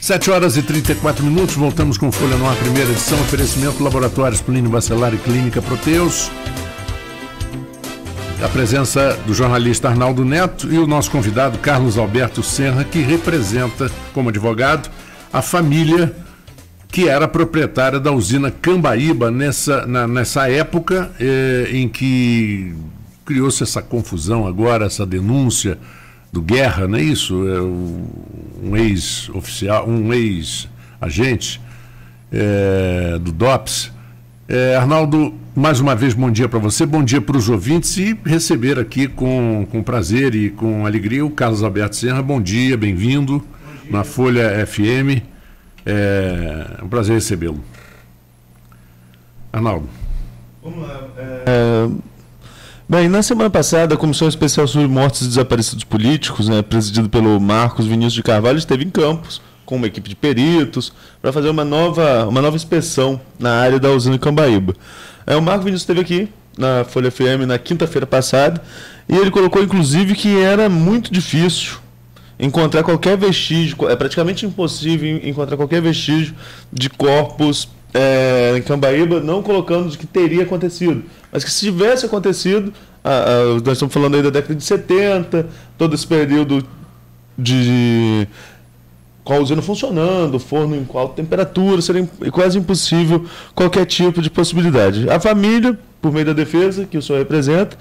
7h34, voltamos com Folha no Ar, primeira edição, oferecimento Laboratórios Plínio Bacelar e Clínica Proteus. A presença do jornalista Arnaldo Neto e o nosso convidado Carlos Alberto Senra, que representa, como advogado, a família que era proprietária da usina Cambaíba nessa época em que criou-se essa confusão agora, essa denúncia do Guerra, não é isso? Um ex-oficial, um ex-agente do DOPS. Arnaldo, mais uma vez, bom dia para você, bom dia para os ouvintes e receber aqui com prazer e com alegria o Carlos Alberto Senra. Bom dia, bem-vindo na Folha FM. É um prazer recebê-lo. Arnaldo. Vamos lá. Bem, na semana passada, a Comissão Especial sobre Mortos e Desaparecidos Políticos, presidido pelo Marcos Vinícius de Carvalho, esteve em Campos com uma equipe de peritos para fazer uma nova inspeção na área da usina Cambaíba. O Marcos Vinícius esteve aqui na Folha FM na quinta-feira passada e ele colocou, inclusive, que era muito difícil encontrar qualquer vestígio, é praticamente impossível encontrar qualquer vestígio de corpos em Cambaíba, não colocando de que teria acontecido, mas que se tivesse acontecido, nós estamos falando aí da década de 70, todo esse período com a usina funcionando, forno em alta temperatura, seria quase impossível qualquer tipo de possibilidade. A família, por meio da defesa, que o senhor representa,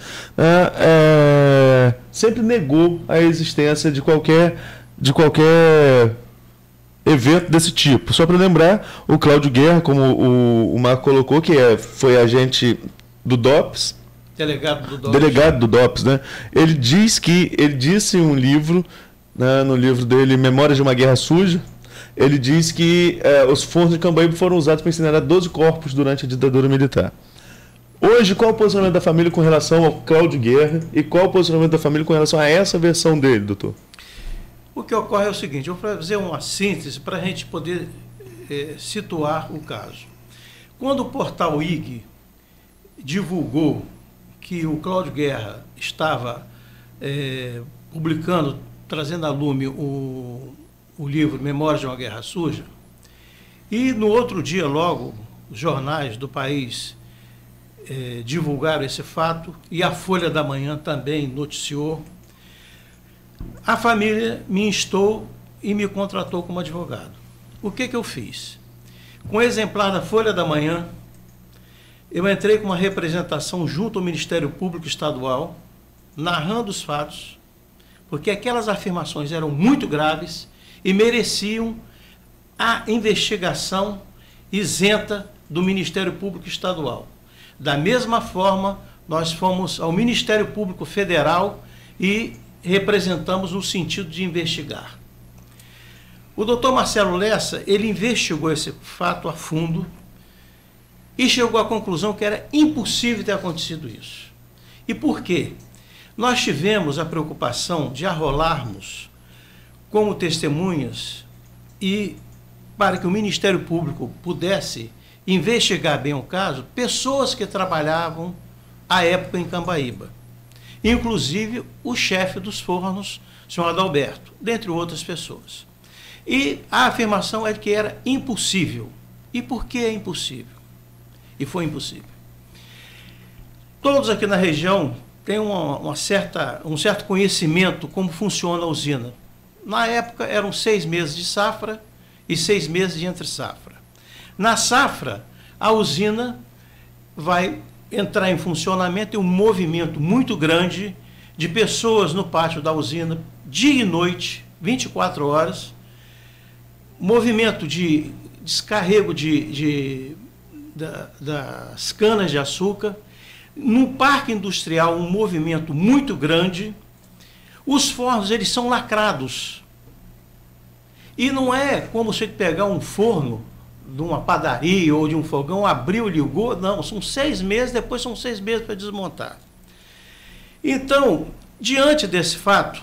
sempre negou a existência de qualquer evento desse tipo. Só para lembrar, o Cláudio Guerra, como o Marco colocou, que foi agente do DOPS, delegado do DOPS, né? Ele disse em um livro, no livro dele, Memórias de uma Guerra Suja, ele diz que os fornos de Cambaíba foram usados para incinerar 12 corpos durante a ditadura militar. Hoje, qual é o posicionamento da família com relação ao Cláudio Guerra e qual é o posicionamento da família com relação a essa versão dele, doutor? O que ocorre é o seguinte, eu vou fazer uma síntese para a gente poder situar o caso. Quando o portal IG divulgou que o Cláudio Guerra estava publicando, trazendo a lume o livro Memórias de uma Guerra Suja, e no outro dia logo os jornais do país divulgaram esse fato e a Folha da Manhã também noticiou, a família me instou e me contratou como advogado. O que eu fiz? Com o exemplar da Folha da Manhã, eu entrei com uma representação junto ao Ministério Público Estadual, narrando os fatos, porque aquelas afirmações eram muito graves e mereciam a investigação isenta do Ministério Público Estadual. Da mesma forma, nós fomos ao Ministério Público Federal e representamos no sentido de investigar. O doutor Marcelo Lessa, ele investigou esse fato a fundo e chegou à conclusão que era impossível ter acontecido isso. E por quê? Nós tivemos a preocupação de arrolarmos como testemunhas e para que o Ministério Público pudesse investigar bem o caso, pessoas que trabalhavam à época em Cambaíba. Inclusive o chefe dos fornos, o senhor Adalberto, dentre outras pessoas. E a afirmação é que era impossível. E por que é impossível? E foi impossível. Todos aqui na região têm um certo conhecimento como funciona a usina. Na época eram 6 meses de safra e 6 meses de entre-safra. Na safra, a usina vai entrar em funcionamento e um movimento muito grande de pessoas no pátio da usina, dia e noite, 24 horas, movimento de descarrego das canas de açúcar, no parque industrial um movimento muito grande, os fornos eles são lacrados, e não é como se pegar um forno de uma padaria ou de um fogão, abriu, ligou, não, são 6 meses, depois são 6 meses para desmontar. Então, diante desse fato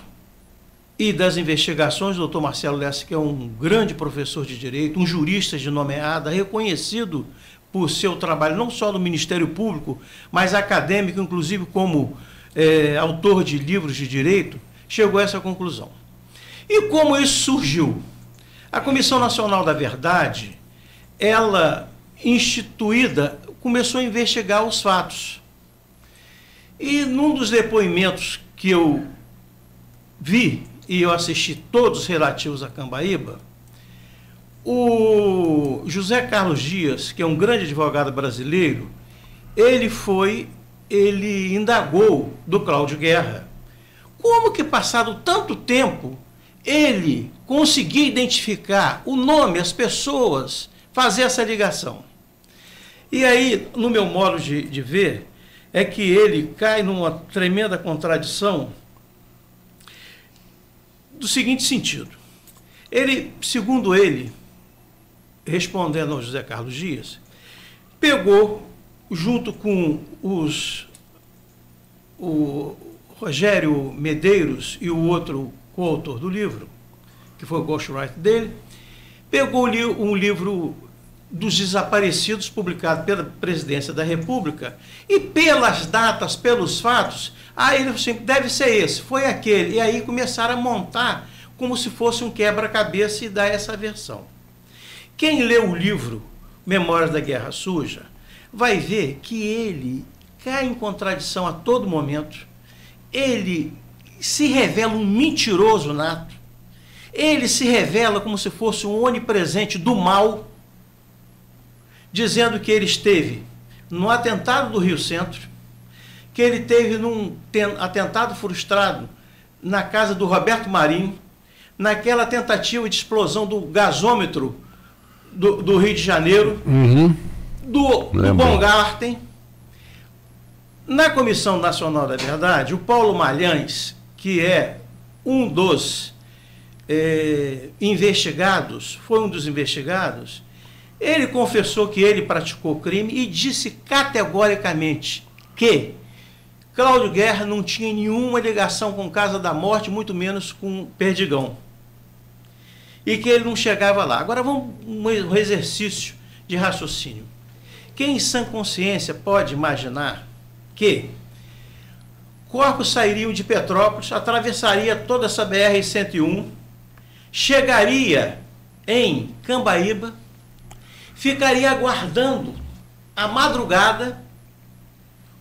e das investigações, o doutor Marcelo Lessa, que é um grande professor de direito, um jurista de nomeada, reconhecido por seu trabalho, não só no Ministério Público, mas acadêmico, inclusive como autor de livros de direito, chegou a essa conclusão. E como isso surgiu? A Comissão Nacional da Verdade, ela, instituída, começou a investigar os fatos. E num dos depoimentos que eu vi, e eu assisti todos relativos a Cambaíba, o José Carlos Dias, que é um grande advogado brasileiro, ele indagou do Cláudio Guerra como que, passado tanto tempo, ele conseguia identificar o nome, as pessoas, fazer essa ligação. E aí, no meu modo de ver, é que ele cai numa tremenda contradição do seguinte sentido. Ele, segundo ele, respondendo ao José Carlos Dias, pegou, junto com o Rogério Medeiros e o outro coautor do livro, que foi o ghostwriter dele, pegou um livro dos desaparecidos, publicado pela Presidência da República, e pelas datas, pelos fatos, aí ele assim, deve ser esse, foi aquele, e aí começaram a montar como se fosse um quebra-cabeça e dar essa versão. Quem lê o livro Memórias da Guerra Suja vai ver que ele cai em contradição a todo momento, ele se revela um mentiroso nato, ele se revela como se fosse um onipresente do mal, dizendo que ele esteve no atentado do Rio Centro, que ele teve num atentado frustrado na casa do Roberto Marinho, naquela tentativa de explosão do gasômetro do Rio de Janeiro, do Baumgarten. Na Comissão Nacional da Verdade, o Paulo Malhães, que é um dos investigados, foi um dos investigados, ele confessou que ele praticou crime e disse categoricamente que Cláudio Guerra não tinha nenhuma ligação com Casa da Morte, muito menos com Perdigão. E que ele não chegava lá. Agora vamos um exercício de raciocínio. Quem em sã consciência pode imaginar que corpos sairiam de Petrópolis, atravessaria toda essa BR-101, chegaria em Cambaíba, ficaria aguardando a madrugada,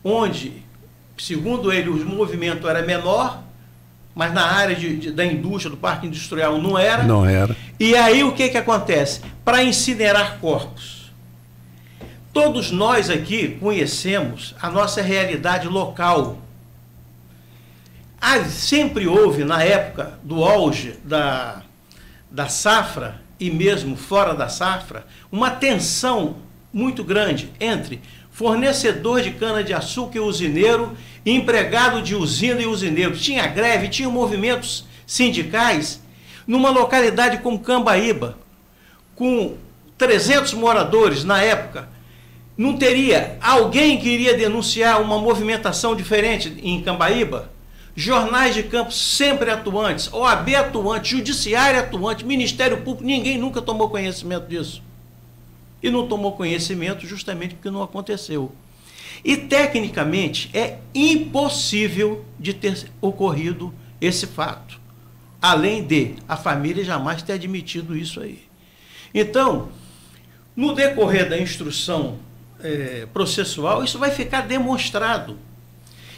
onde, segundo ele, o movimento era menor, mas na área da indústria, do parque industrial, não era. Não era. E aí o que acontece? Para incinerar corpos. Todos nós aqui conhecemos a nossa realidade local. Sempre houve, na época do auge da safra, e mesmo fora da safra, uma tensão muito grande entre fornecedor de cana-de-açúcar e usineiro, empregado de usina e usineiro. Tinha greve, tinha movimentos sindicais numa localidade como Cambaíba, com 300 moradores na época. Não teria alguém que iria denunciar uma movimentação diferente em Cambaíba? Jornais de campo sempre atuantes, OAB atuante, Judiciário atuante, Ministério Público, ninguém nunca tomou conhecimento disso. E não tomou conhecimento justamente porque não aconteceu. E, tecnicamente, é impossível de ter ocorrido esse fato. Além de a família jamais ter admitido isso aí. Então, no decorrer da instrução processual, isso vai ficar demonstrado.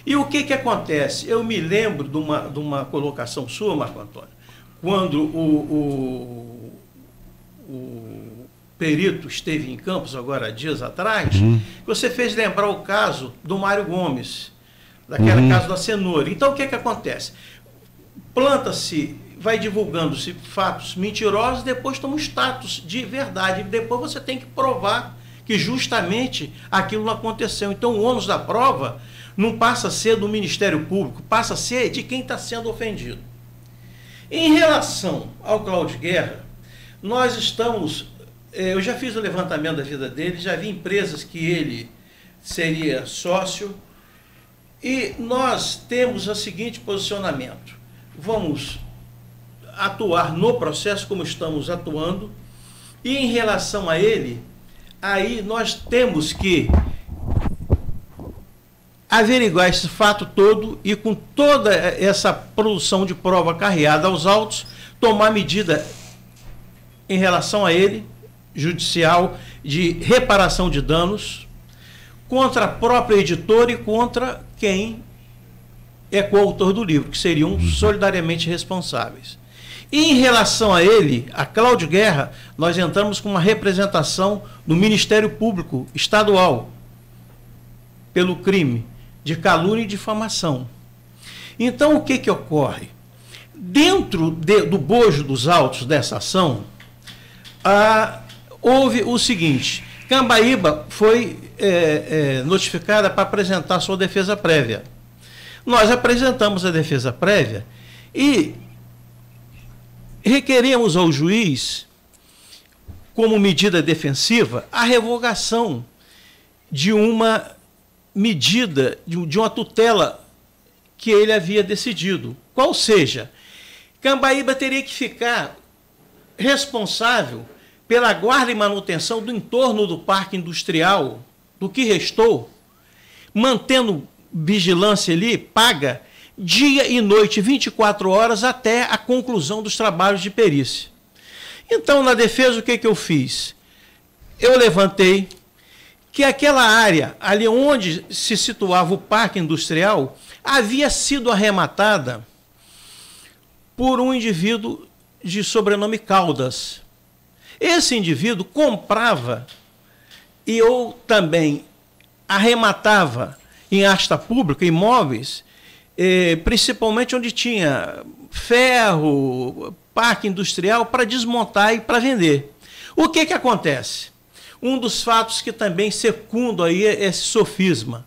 E o que acontece? Eu me lembro de uma colocação sua, Marco Antônio, quando o perito esteve em Campos, agora dias atrás, você fez lembrar o caso do Mário Gomes, daquele caso da cenoura. Então, o que acontece? Planta-se, vai divulgando-se fatos mentirosos, depois toma um status de verdade, e depois você tem que provar que justamente aquilo não aconteceu. Então, o ônus da prova não passa a ser do Ministério Público, passa a ser de quem está sendo ofendido. Em relação ao Cláudio Guerra, nós estamos... eu já fiz o levantamento da vida dele, já vi empresas que ele seria sócio, e nós temos o seguinte posicionamento: vamos atuar no processo como estamos atuando, e em relação a ele, aí nós temos que averiguar esse fato todo e, com toda essa produção de prova carreada aos autos, tomar medida em relação a ele, judicial, de reparação de danos, contra a própria editora e contra quem é coautor do livro, que seriam solidariamente responsáveis. E em relação a ele, a Cláudio Guerra, nós entramos com uma representação do Ministério Público Estadual pelo crime de calúnia e difamação. Então, o que ocorre? Dentro do bojo dos autos dessa ação, houve o seguinte: Cambaíba foi notificada para apresentar sua defesa prévia. Nós apresentamos a defesa prévia e requeremos ao juiz, como medida defensiva, a revogação de uma medida, de uma tutela que ele havia decidido. Qual seja, Cambaíba teria que ficar responsável pela guarda e manutenção do entorno do parque industrial, do que restou, mantendo vigilância ali, paga, dia e noite, 24 horas, até a conclusão dos trabalhos de perícia. Então, na defesa, o que eu fiz? Eu levantei que aquela área, ali onde se situava o parque industrial, havia sido arrematada por um indivíduo de sobrenome Caldas. Esse indivíduo comprava e eu também arrematava em asta pública imóveis, principalmente onde tinha ferro, parque industrial, para desmontar e para vender. O que acontece? Um dos fatos que também secundam aí esse sofisma.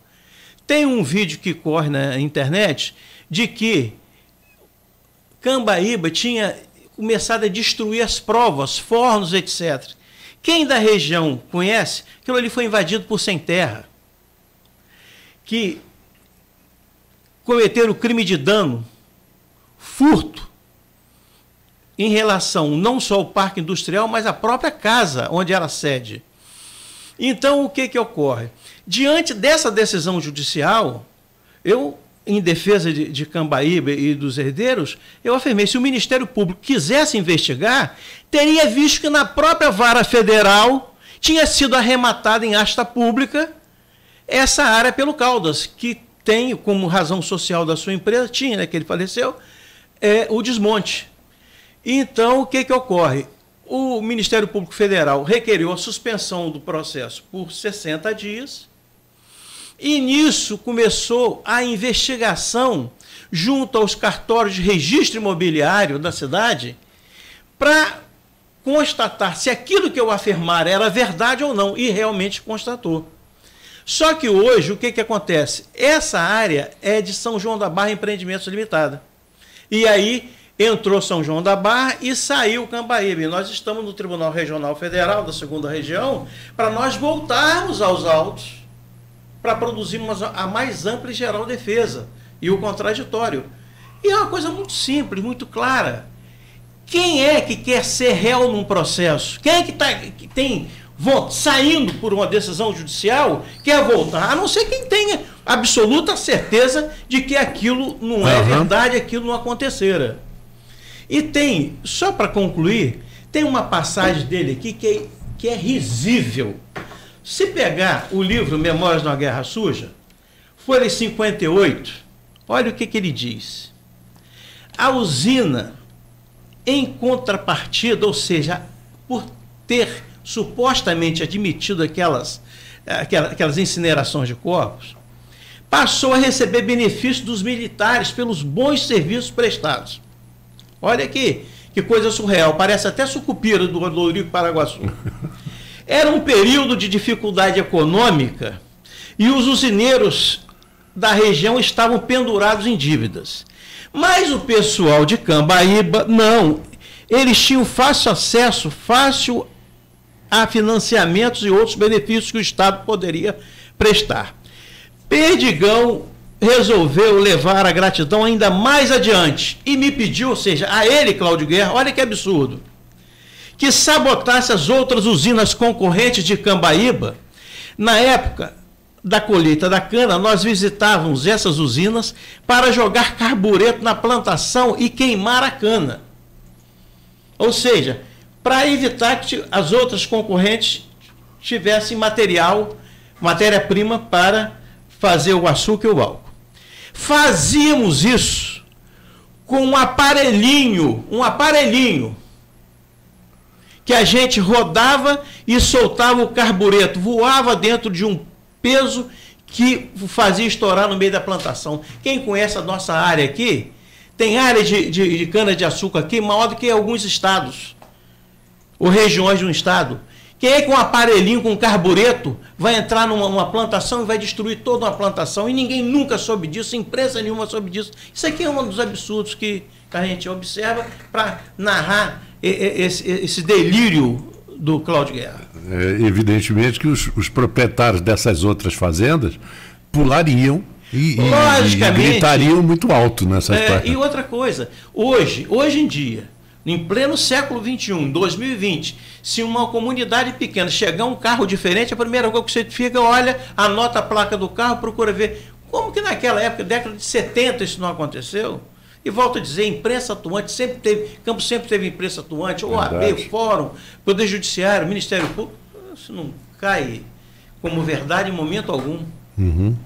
Tem um vídeo que corre na internet de que Cambaíba tinha começado a destruir as provas, fornos, etc. Quem da região conhece, aquilo ali foi invadido por sem terra, que cometeram o crime de dano, furto, em relação não só ao parque industrial, mas à própria casa onde era a sede. Então, o que ocorre? Diante dessa decisão judicial, eu, em defesa de Cambaíba e dos herdeiros, eu afirmei, se o Ministério Público quisesse investigar, teria visto que na própria vara federal tinha sido arrematada em asta pública essa área pelo Caldas, que tem como razão social da sua empresa, tinha, né, que ele faleceu, o desmonte. Então, o que ocorre? O Ministério Público Federal requeriu a suspensão do processo por 60 dias e nisso começou a investigação junto aos cartórios de registro imobiliário da cidade para constatar se aquilo que eu afirmar era verdade ou não, e realmente constatou. Só que hoje, o que acontece? Essa área é de São João da Barra Empreendimentos Limitada. E aí entrou São João da Barra e saiu Cambaíba. E nós estamos no Tribunal Regional Federal da 2ª Região para nós voltarmos aos autos para produzirmos a mais ampla e geral defesa e o contraditório. E é uma coisa muito simples, muito clara. Quem é que quer ser réu num processo? Quem é que tem saindo por uma decisão judicial, quer voltar, a não ser quem tenha absoluta certeza de que aquilo não é verdade, aquilo não acontecera. E tem, só para concluir, tem uma passagem dele aqui que é risível. Se pegar o livro Memórias de uma Guerra Suja, folha 58, olha o que ele diz. A usina, em contrapartida, ou seja, por ter supostamente admitido aquelas incinerações de corpos, passou a receber benefícios dos militares pelos bons serviços prestados. Olha aqui, que coisa surreal, parece até Sucupira do Rodrigo Paraguaçu. Era um período de dificuldade econômica e os usineiros da região estavam pendurados em dívidas. Mas o pessoal de Cambaíba, não. Eles tinham fácil acesso, a financiamentos e outros benefícios que o Estado poderia prestar. Perdigão resolveu levar a gratidão ainda mais adiante e me pediu, ou seja, a ele, Cláudio Guerra, olha que absurdo, que sabotasse as outras usinas concorrentes de Cambaíba. Na época da colheita da cana, nós visitávamos essas usinas para jogar carbureto na plantação e queimar a cana. Ou seja, para evitar que as outras concorrentes tivessem matéria-prima para fazer o açúcar e o álcool. Fazíamos isso com um aparelhinho que a gente rodava e soltava o carbureto, voava dentro de um peso que fazia estourar no meio da plantação. Quem conhece a nossa área aqui, tem área de cana-de-açúcar aqui maior do que alguns estados, ou regiões de um estado. Quem é com um aparelhinho, com um carbureto, vai entrar numa plantação e vai destruir toda uma plantação, e ninguém nunca soube disso, empresa nenhuma soube disso. Isso aqui é um dos absurdos que a gente observa para narrar esse delírio do Cláudio Guerra. Evidentemente que os proprietários dessas outras fazendas pulariam e gritariam muito alto nessas partes. E outra coisa, hoje em dia, em pleno século XXI, 2020, se uma comunidade pequena chegar um carro diferente, a primeira coisa que você fica, olha, anota a placa do carro, procura ver. Como que naquela época, década de 70, isso não aconteceu? E volto a dizer, imprensa atuante, Campos sempre teve imprensa atuante, OAB, Fórum, Poder Judiciário, Ministério Público, isso não cai como verdade em momento algum. Uhum.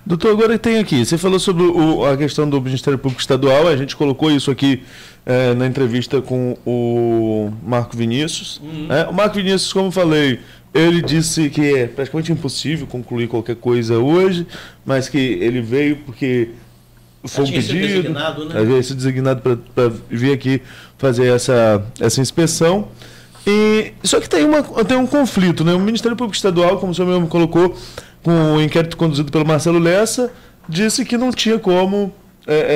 Doutor, agora tem aqui, você falou sobre a questão do Ministério Público Estadual, a gente colocou isso aqui na entrevista com o Marco Vinícius. O Marco Vinícius, como eu falei, ele disse que é praticamente impossível concluir qualquer coisa hoje, mas que ele veio porque foi um pedido, havia sido designado para vir aqui fazer essa inspeção. Só que tem um conflito, né? O Ministério Público Estadual, como o senhor mesmo colocou, com o inquérito conduzido pelo Marcelo Lessa, disse que não tinha como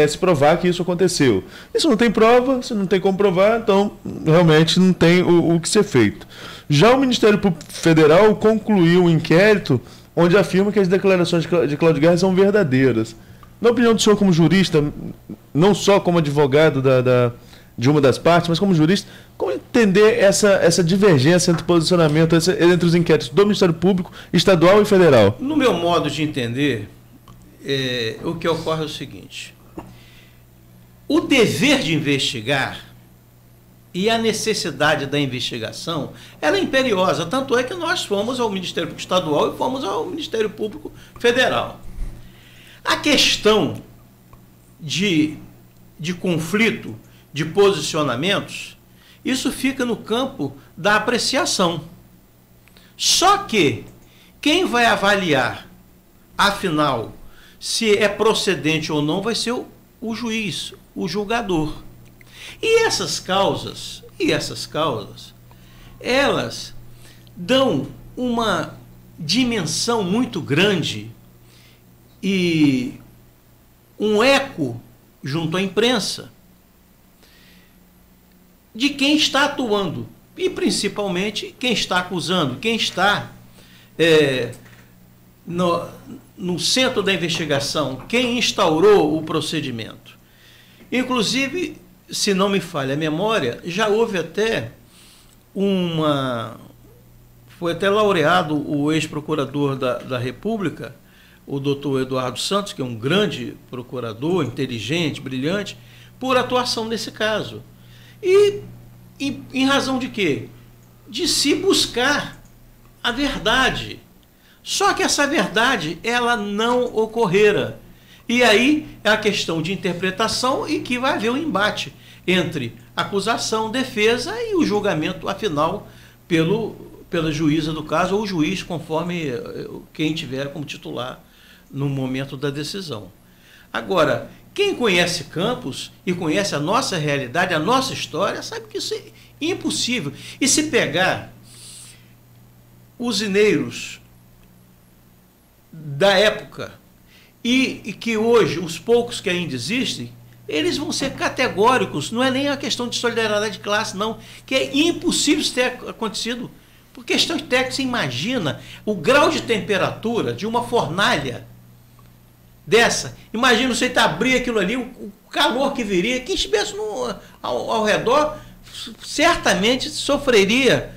se provar que isso aconteceu. Isso não tem prova, isso não tem como provar, então realmente não tem o que ser feito. Já o Ministério Público Federal concluiu um inquérito onde afirma que as declarações de Cláudio Guerra são verdadeiras. Na opinião do senhor como jurista, não só como advogado de uma das partes, mas como jurista, como entender essa divergência entre posicionamento entre os inquéritos do Ministério Público Estadual e Federal? No meu modo de entender, o que ocorre é o seguinte: o dever de investigar e a necessidade da investigação, ela é imperiosa, tanto é que nós fomos ao Ministério Público Estadual e fomos ao Ministério Público Federal. A questão de conflito, de posicionamentos, isso fica no campo da apreciação. Só que quem vai avaliar, afinal, se é procedente ou não, vai ser o juiz, o julgador. E essas causas, elas dão uma dimensão muito grande e um eco junto à imprensa de quem está atuando e principalmente quem está acusando, quem está no centro da investigação, quem instaurou o procedimento. Inclusive, se não me falha a memória, já houve até foi até laureado o ex-procurador da República, o doutor Eduardo Santos, que é um grande procurador, inteligente, brilhante, por atuação nesse caso. E em razão de quê? De se buscar a verdade. Só que essa verdade, ela não ocorrera. E aí é a questão de interpretação e que vai haver um embate entre acusação, defesa e o julgamento, afinal, pela juíza do caso, ou o juiz, conforme quem tiver como titular no momento da decisão. Agora, quem conhece Campos e conhece a nossa realidade, a nossa história, sabe que isso é impossível. E se pegar usineiros da época e que hoje, os poucos que ainda existem, eles vão ser categóricos, não é nem a questão de solidariedade de classe, não, que é impossível isso ter acontecido. Por questão técnica, você imagina o grau de temperatura de uma fornalha dessa. Imagina você abrir aquilo ali, o calor que viria, quem estivesse ao redor certamente sofreria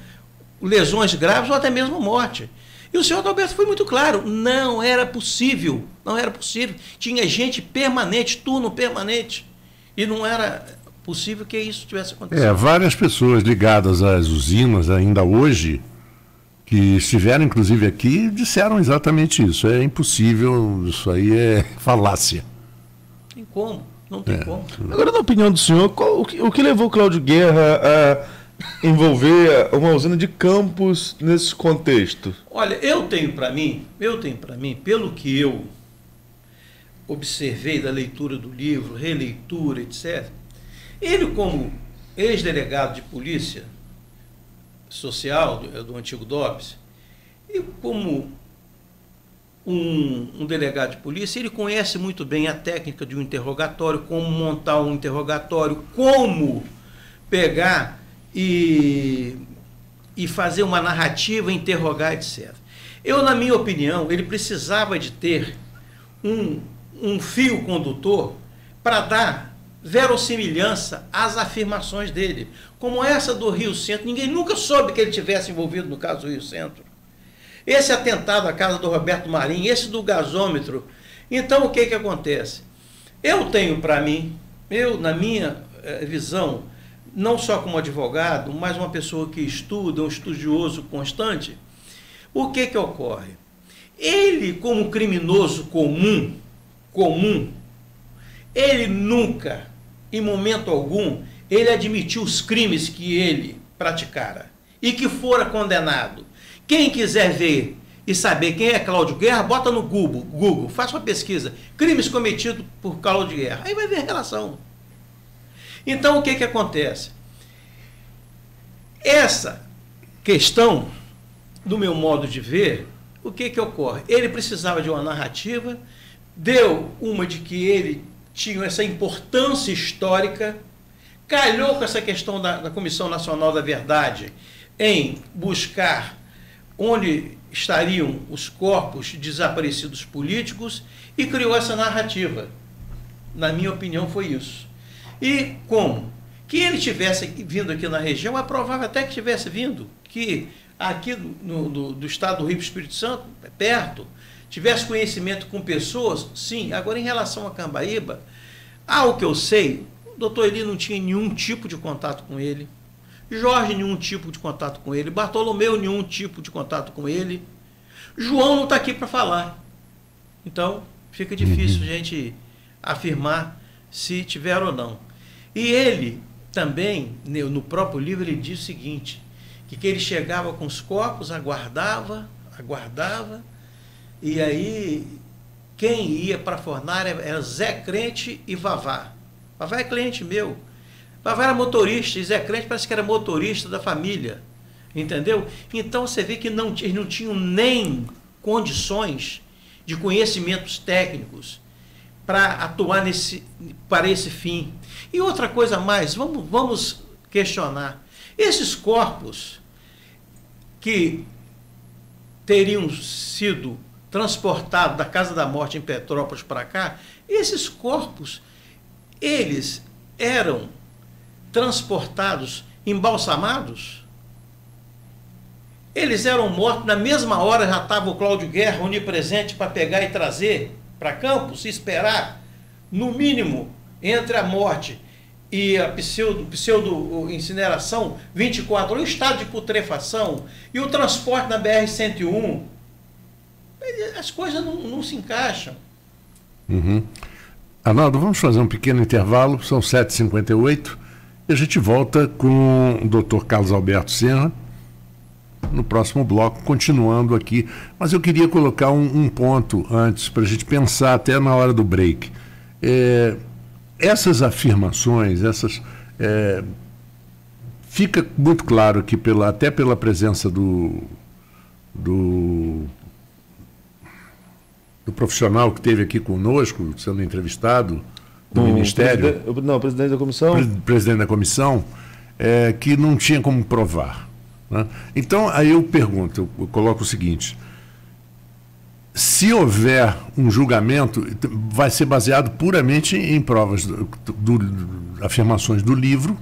lesões graves ou até mesmo morte. E o senhor Adalberto foi muito claro, não era possível. Tinha gente permanente, turno permanente, e não era possível que isso tivesse acontecido. Várias pessoas ligadas às usinas ainda hoje, que estiveram inclusive aqui, disseram exatamente isso. É impossível, isso aí é falácia. Tem como, não tem como. Agora, na opinião do senhor, o que levou Cláudio Guerra a envolver uma usina de Campos nesse contexto? Olha, eu tenho para mim, pelo que eu observei da leitura do livro, releitura, etc., ele, como ex-delegado de polícia social do antigo DOPS, e como um delegado de polícia, ele conhece muito bem a técnica de um interrogatório, como montar um interrogatório, como pegar e fazer uma narrativa, interrogar, etc. Eu, na minha opinião, ele precisava de ter um fio condutor para dar verossimilhança às afirmações dele, como essa do Rio Centro. Ninguém nunca soube que ele tivesse envolvido no caso do Rio Centro. Esse atentado à casa do Roberto Marinho, esse do gasômetro. Então, o que acontece? Eu tenho para mim, na minha visão, não só como advogado, mas uma pessoa que estuda, um estudioso constante, o que ocorre? Ele, como criminoso comum, ele nunca, em momento algum, ele admitiu os crimes que ele praticara e que fora condenado. Quem quiser ver e saber quem é Cláudio Guerra, bota no Google, faça uma pesquisa, crimes cometidos por Cláudio Guerra, aí vai ver a relação. Então, o que acontece? Essa questão, do meu modo de ver, o que ocorre? Ele precisava de uma narrativa, deu uma de que ele tinha essa importância histórica, calhou com essa questão da Comissão Nacional da Verdade em buscar onde estariam os corpos desaparecidos políticos e criou essa narrativa. Na minha opinião, foi isso. E como? Que ele tivesse vindo aqui na região, é provável até que tivesse vindo, que aqui do estado do Rio Espírito Santo, perto, tivesse conhecimento com pessoas, sim. Agora, em relação a Cambaíba, ao que eu sei, o doutor Eli não tinha nenhum tipo de contato com ele, Jorge nenhum tipo de contato com ele, Bartolomeu nenhum tipo de contato com ele, João não está aqui para falar. Então, fica difícil a gente afirmar se tiver ou não. E ele também, no próprio livro, ele diz o seguinte, que ele chegava com os corpos, aguardava, e aí quem ia para a fornalha era Zé Crente e Vavá. Vavá é cliente meu. Vavá era motorista, e Zé Crente parece que era motorista da família. Entendeu? Então você vê que eles não tinham nem condições de conhecimentos técnicos para atuar para esse fim. E outra coisa mais, vamos questionar. Esses corpos que teriam sido transportados da Casa da Morte em Petrópolis para cá, esses corpos, eles eram transportados embalsamados? Eles eram mortos, na mesma hora já estava o Cláudio Guerra onipresente para pegar e trazer para Campos, e esperar, no mínimo, entre a morte e a pseudo-incineração, 24 horas, o estado de putrefação e o transporte na BR-101, as coisas não se encaixam. Arnaldo, vamos fazer um pequeno intervalo, são 7h58, e a gente volta com o Dr. Carlos Alberto Senra, no próximo bloco, continuando aqui. Mas eu queria colocar um ponto antes, para a gente pensar até na hora do break. Essas afirmações, fica muito claro que até pela presença do profissional que esteve aqui conosco, sendo entrevistado, do Ministério... O presidente da comissão? Presidente da comissão, que não tinha como provar. Né? Então, aí eu pergunto, eu coloco o seguinte: se houver um julgamento, vai ser baseado puramente em provas, afirmações do livro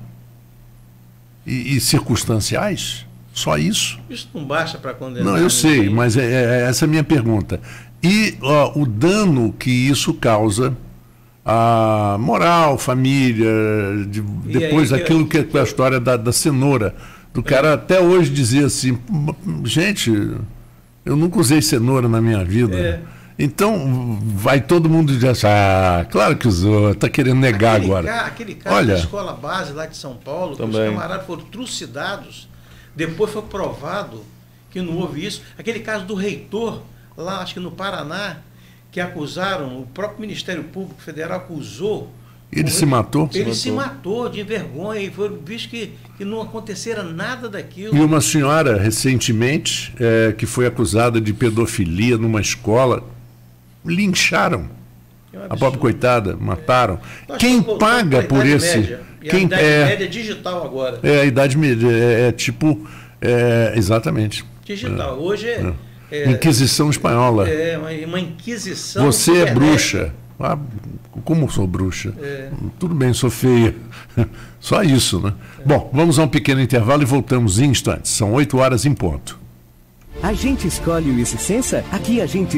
e circunstanciais? Só isso? Isso não basta para condenar. Não, eu sei, mas essa é a minha pergunta. E o dano que isso causa a moral, família, depois aquilo que é a história da cenoura. Do cara até hoje dizia assim, gente, eu nunca usei cenoura na minha vida. Então, vai todo mundo dizer assim, claro que usou, está querendo negar agora. Aquele cara da escola base lá de São Paulo, que os camaradas foram trucidados, depois foi provado que não houve isso. Aquele caso do reitor, lá acho que no Paraná, que acusaram, o próprio Ministério Público Federal acusou. Ele se matou? Ele se matou de vergonha e foi visto que não acontecera nada daquilo. E uma senhora, recentemente, que foi acusada de pedofilia numa escola, lincharam. A pobre coitada, mataram. Quem paga por esse... Média. E a idade média digital agora. A idade média é tipo... exatamente. Digital. Hoje Inquisição espanhola. Uma inquisição. Você é bruxa. Como sou bruxa? Tudo bem, sou feia. Só isso, né? Bom, vamos a um pequeno intervalo e voltamos em instantes. São 8 horas em ponto. A gente escolhe o Licença, aqui a gente